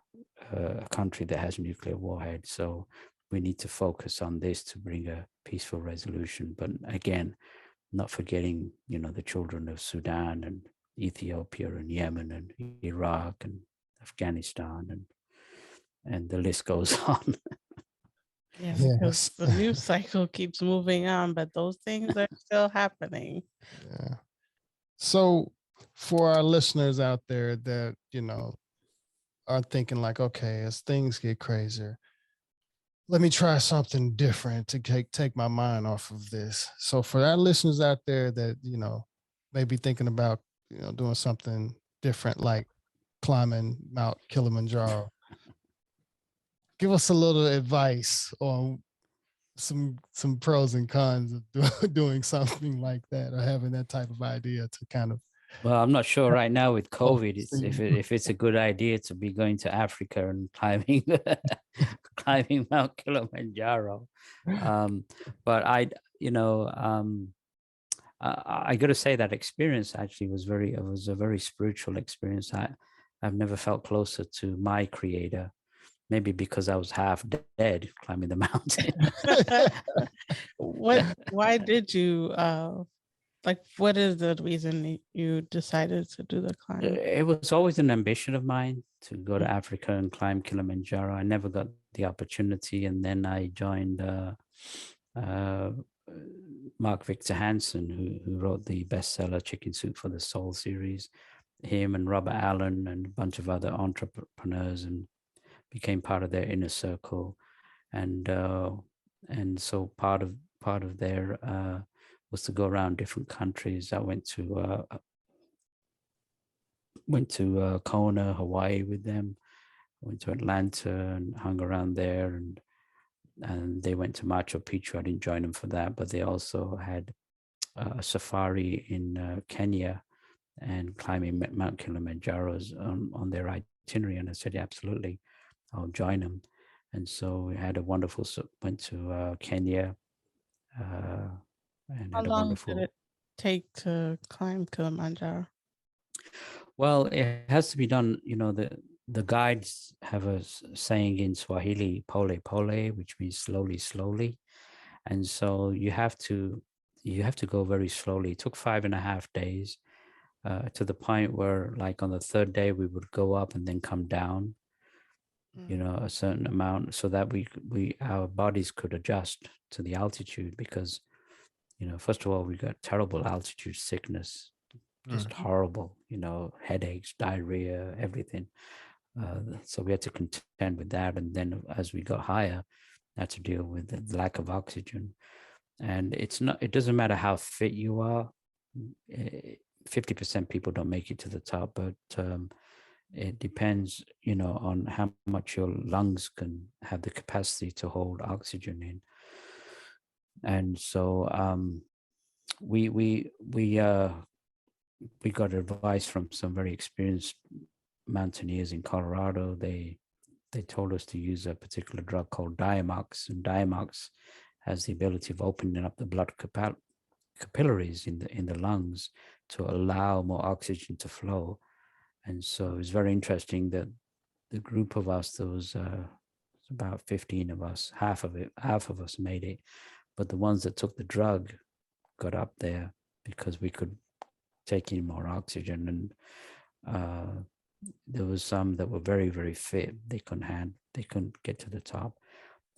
country that has nuclear warhead. So we need to focus on this to bring a peaceful resolution. But again, not forgetting, you know, the children of Sudan and Ethiopia and Yemen and Iraq and Afghanistan, and the list goes on. Yeah, Yes. because the news cycle keeps moving on, but those things are still happening. Yeah. So for our listeners out there that, you know, are thinking like, okay, as things get crazier, let me try something different to take my mind off of this. So for our listeners out there that, you know, may be thinking about, you know, doing something different, like climbing Mount Kilimanjaro, give us a little advice on some pros and cons of doing something like that, or having that type of idea to kind of. Well, I'm not sure right now with COVID, if it's a good idea to be going to Africa and climbing climbing Mount Kilimanjaro. But you know, I got to say that experience actually was a very spiritual experience. I've never felt closer to my creator, maybe because I was half dead climbing the mountain. Why did you like, what is the reason you decided to do the climb? It was always an ambition of mine to go to Africa and climb Kilimanjaro. I never got the opportunity, and then I joined Mark Victor Hansen, who wrote the bestseller Chicken Soup for the Soul series. him and Robert Allen and a bunch of other entrepreneurs, and became part of their inner circle. And so part of their was to go around different countries. I went to Kona, Hawaii with them. Went to Atlanta and hung around there, and they went to Machu Picchu. I didn't join them for that, but they also had a safari in Kenya and climbing Mount Kilimanjaro on their itinerary. And I said, yeah, absolutely, I'll join them. And so we had a wonderful, went to Kenya and How had a long did wonderful. it take to climb Kilimanjaro? Well, it has to be done. The guides have a saying in Swahili, pole pole, which means slowly, slowly. And so you have to go very slowly. It took 5.5 days to the point where, like, on the third day, we would go up and then come down, a certain amount, so that our bodies could adjust to the altitude. Because, first of all, we got terrible altitude sickness, just horrible, headaches, diarrhea, everything. So we had to contend with that. And then as we got higher, had to deal with the lack of oxygen. And it doesn't matter how fit you are. 50% people don't make it to the top, but it depends, on how much your lungs can have the capacity to hold oxygen in. And so we got advice from some very experienced mountaineers in Colorado. They told us to use a particular drug called Diamox, and Diamox has the ability of opening up the blood capillaries in the lungs to allow more oxygen to flow. And so it was very interesting that the group of us, there was about 15 of us, half of us made it, but the ones that took the drug got up there because we could take in more oxygen. And there was some that were very, very fit. They couldn't get to the top.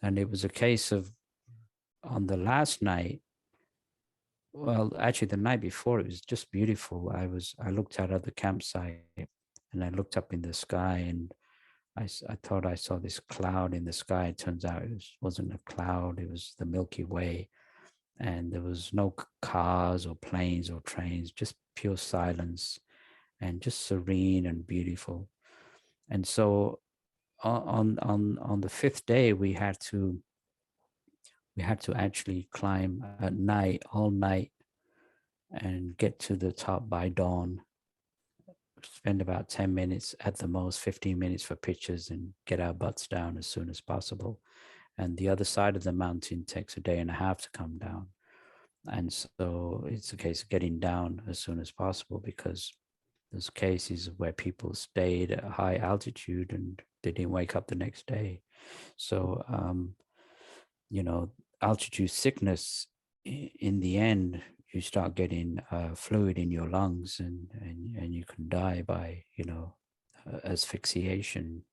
And it was a case of, on the last night, well, actually the night before, it was just beautiful. I looked out of the campsite and I looked up in the sky, and I thought I saw this cloud in the sky. It turns out it wasn't a cloud. It was the Milky Way. And there was no cars or planes or trains, just pure silence and just serene and beautiful. And so on the fifth day, we had to actually climb at night, all night, and get to the top by dawn. Spend about 10 minutes at the most, 15 minutes for pictures, and get our butts down as soon as possible. And the other side of the mountain takes a day and a half to come down. And so it's a case of getting down as soon as possible, because there's cases where people stayed at a high altitude and they didn't wake up the next day. So, altitude sickness, in the end, you start getting fluid in your lungs, and you can die by, asphyxiation.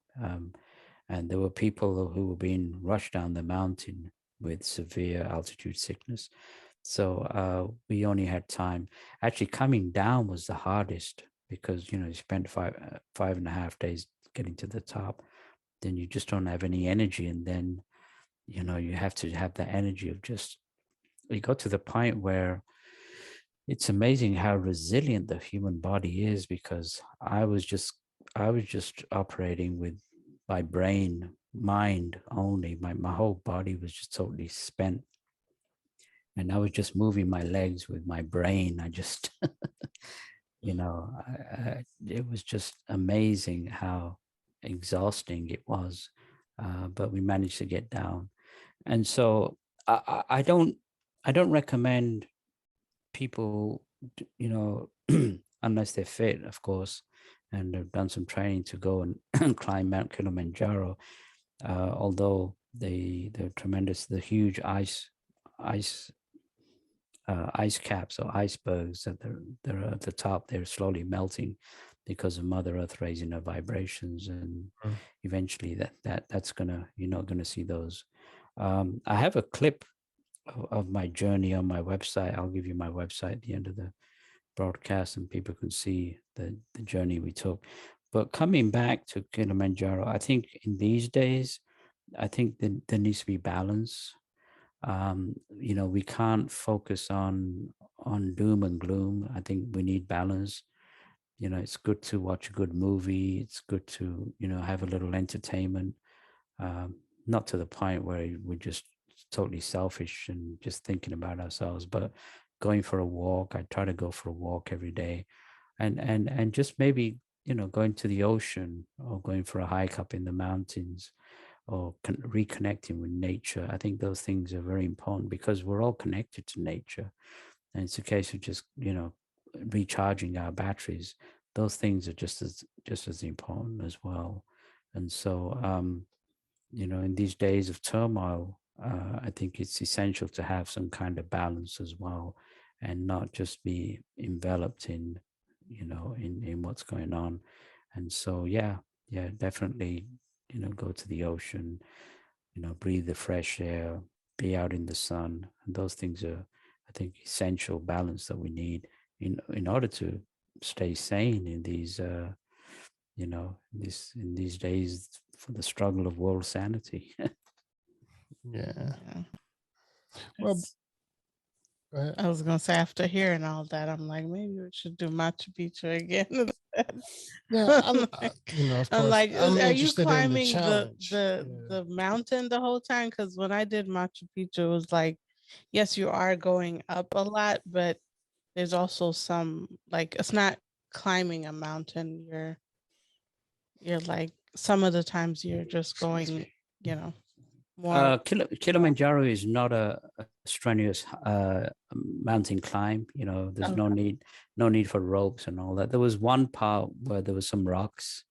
And there were people who were being rushed down the mountain with severe altitude sickness. So we only had time. Actually, coming down was the hardest, because, you spend 5.5 days getting to the top. Then you just don't have any energy. And then, you have to have that energy of just, you got to the point where it's amazing how resilient the human body is, because I was just operating with my brain, mind only. My whole body was just totally spent. And I was just moving my legs with my brain. I just, it was just amazing how exhausting it was. But we managed to get down. And so I don't recommend people, unless they're fit, of course, and have done some training, to go and climb Mount Kilimanjaro. Although the huge ice caps or icebergs that they're at the top, they're slowly melting because of Mother Earth raising her vibrations, and eventually that's you're not gonna see those. I have a clip of my journey on my website. I'll give you my website at the end of the broadcast and people can see the journey we took. But coming back to Kilimanjaro, I think in these days, I think there needs to be balance. We can't focus on doom and gloom. I think we need balance. It's good to watch a good movie. It's good to, have a little entertainment, not to the point where we're just totally selfish and just thinking about ourselves, but going for a walk. I try to go for a walk every day, and just maybe, going to the ocean or going for a hike up in the mountains or reconnecting with nature. I think those things are very important because we're all connected to nature. And it's a case of just, recharging our batteries. Those things are just as important as well. And so, in these days of turmoil, I think it's essential to have some kind of balance as well, and not just be enveloped in, in what's going on. And so, yeah, definitely, go to the ocean, breathe the fresh air, be out in the sun. And those things are, I think, essential balance that we need in order to stay sane in these, in these days for the struggle of world sanity. Yeah. Yeah. Well, It's- go ahead. I was gonna say, after hearing all that, I'm like, maybe we should do Machu Picchu again instead. Yeah, I'm of I'm course, like, I'm are you interested in the climbing challenge. Yeah. the mountain the whole time? Because when I did Machu Picchu, it was like, yes, you are going up a lot, but there's also some, like, it's not climbing a mountain. You're like, some of the times you're just going, more. Kilimanjaro is not a strenuous mountain climb. There's no Okay. need for ropes and all that. There was one part where there was some rocks,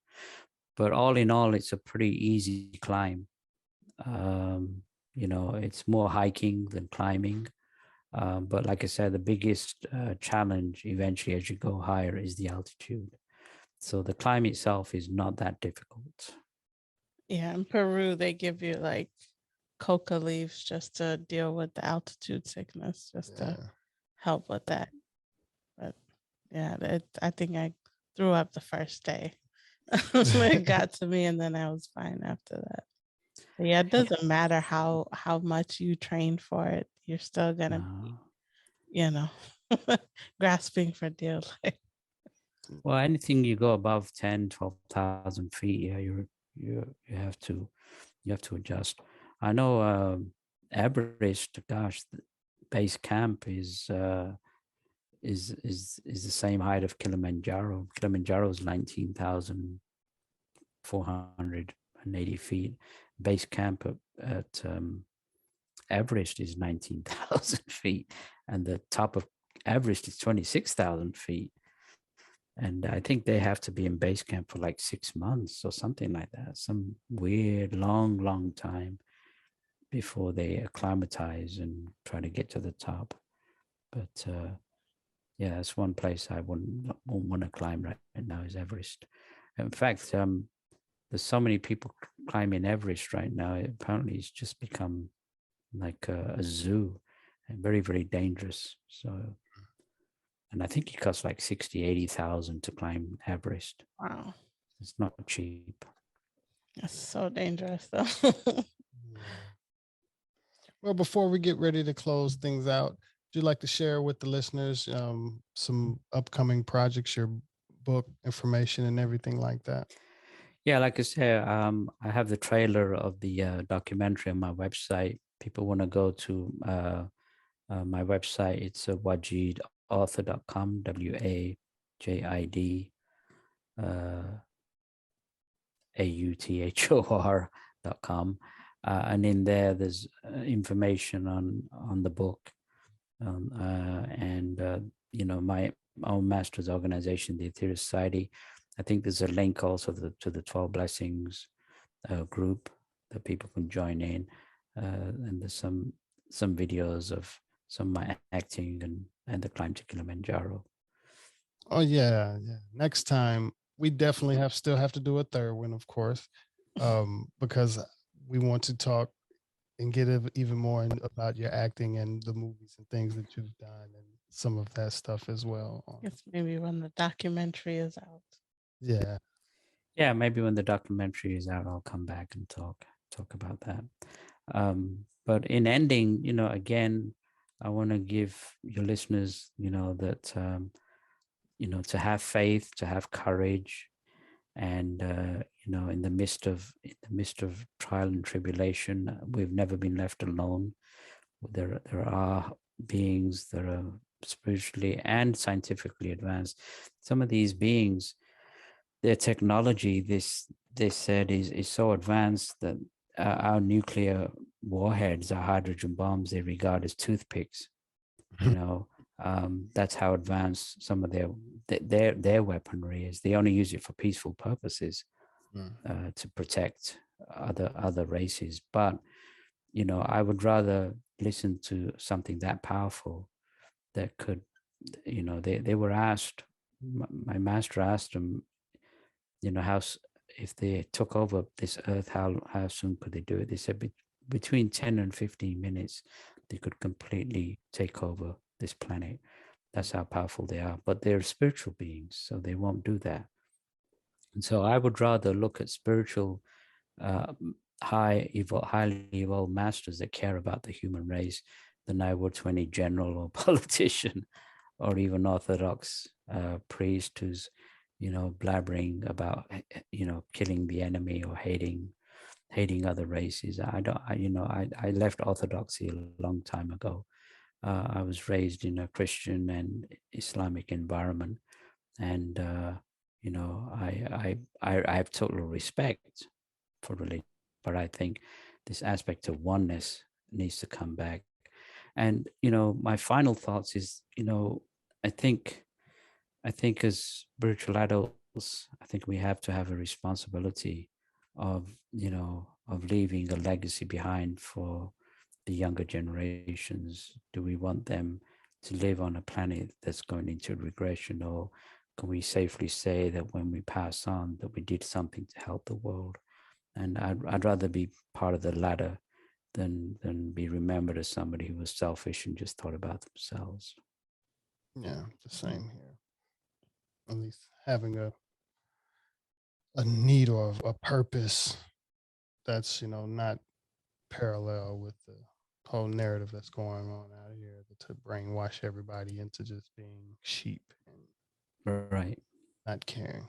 but all in all, it's a pretty easy climb. It's more hiking than climbing. But like I said, the biggest challenge eventually as you go higher is the altitude. So the climb itself is not that difficult. Yeah, in Peru, they give you like coca leaves just to deal with the altitude sickness, just to Yeah. help with that. But yeah, I think I threw up the first day. It got to me, and then I was fine after that. But yeah, it doesn't matter how much you train for it, you're still gonna be, grasping for dear life. Well, anything you go above 10, 12,000 feet, yeah, you have to adjust. I know Everest, gosh, the base camp is the same height of Kilimanjaro. Kilimanjaro is 19,480 feet. Base camp at Everest is 19,000 feet, and the top of Everest is 26,000 feet. And I think they have to be in base camp for like 6 months or something like that. Some weird, long time before they acclimatize and try to get to the top. But yeah, that's one place I won't want to climb right now is Everest. In fact, there's so many people climbing Everest right now. Apparently, it's just become like a zoo and very, very dangerous. So, and I think it costs like 80,000 to climb Everest. Wow, It's not cheap. that's so dangerous though. Well, before we get ready to close things out, would you like to share with the listeners some upcoming projects, your book information, and everything like that? Yeah, like I said, I have the trailer of the documentary on my website. People want to go to my website. It's wajidauthor.com, WAJID AUTHOR.com. And in there, there's information on the book. My own master's organization, the Ethereal Society. I think there's a link also to the 12 Blessings group that people can join in. And there's some videos of some of my acting and the climb to Kilimanjaro. Oh yeah. Next time we definitely still have to do a third one, of course, because we want to talk and get even more about your acting and the movies and things that you've done, and some of that stuff as well. Yes, maybe when the documentary is out. Yeah. Yeah, maybe when the documentary is out, I'll come back and talk about that. But in ending, again, I want to give your listeners, that to have faith, to have courage, and in the midst of trial and tribulation, we've never been left alone. There are beings that are spiritually and scientifically advanced. Some of these beings, their technology, they said, is so advanced that our nuclear warheads, our hydrogen bombs, they regard as toothpicks. That's how advanced some of their weaponry is. They only use it for peaceful purposes, to protect other races. But I would rather listen to something that powerful that could, they were asked, my master asked them, how, if they took over this earth, how soon could they do it? They said between 10 and 15 minutes, they could completely take over this planet. That's how powerful they are. But they're spiritual beings, so they won't do that. And so I would rather look at spiritual, highly evolved masters that care about the human race than I would to any general or politician or even orthodox priest who's, blabbering about, killing the enemy or hating other races. I left orthodoxy a long time ago. I was raised in a Christian and Islamic environment, and I have total respect for religion, but I think this aspect of oneness needs to come back. And my final thoughts is, I think as spiritual adults, I think we have to have a responsibility of leaving a legacy behind for the younger generations. Do we want them to live on a planet that's going into regression, or can we safely say that when we pass on that we did something to help the world? And I'd rather be part of the latter than be remembered as somebody who was selfish and just thought about themselves. Yeah, the same here. At least having a need or a purpose that's not parallel with the whole narrative that's going on out here to brainwash everybody into just being sheep and Right. not caring.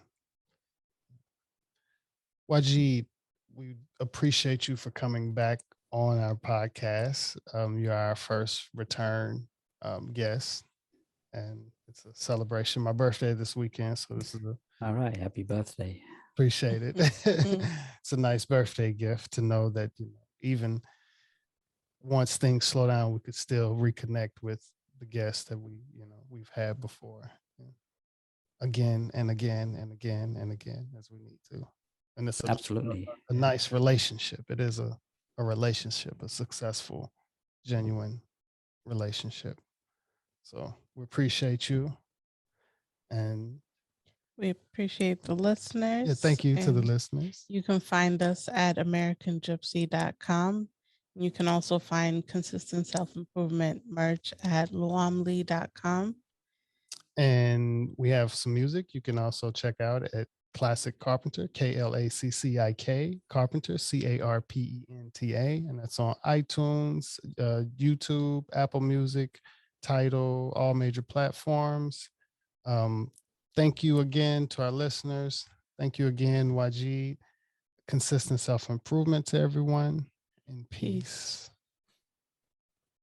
Wajid, we appreciate you for coming back on our podcast. You're our first return guest, and it's a celebration. My birthday this weekend, so this is all right. Happy birthday. Appreciate it. It's a nice birthday gift to know that even once things slow down, we could still reconnect with the guests that we've had before, again and again and again and again as we need to. And it's absolutely a nice relationship. It is a relationship, a successful, genuine relationship. So we appreciate you, and we appreciate the listeners. yeah, thank you to the listeners. You can find us at americangypsy.com. You can also find consistent self-improvement merch at luamli.com. And we have some music you can also check out at Classic Carpenter, KLACCIK Carpenter, CARPENTA, and that's on iTunes, YouTube, Apple Music, Tidal, all major platforms. Thank you again to our listeners. Thank you again, Wajid. Consistent self-improvement to everyone, and peace.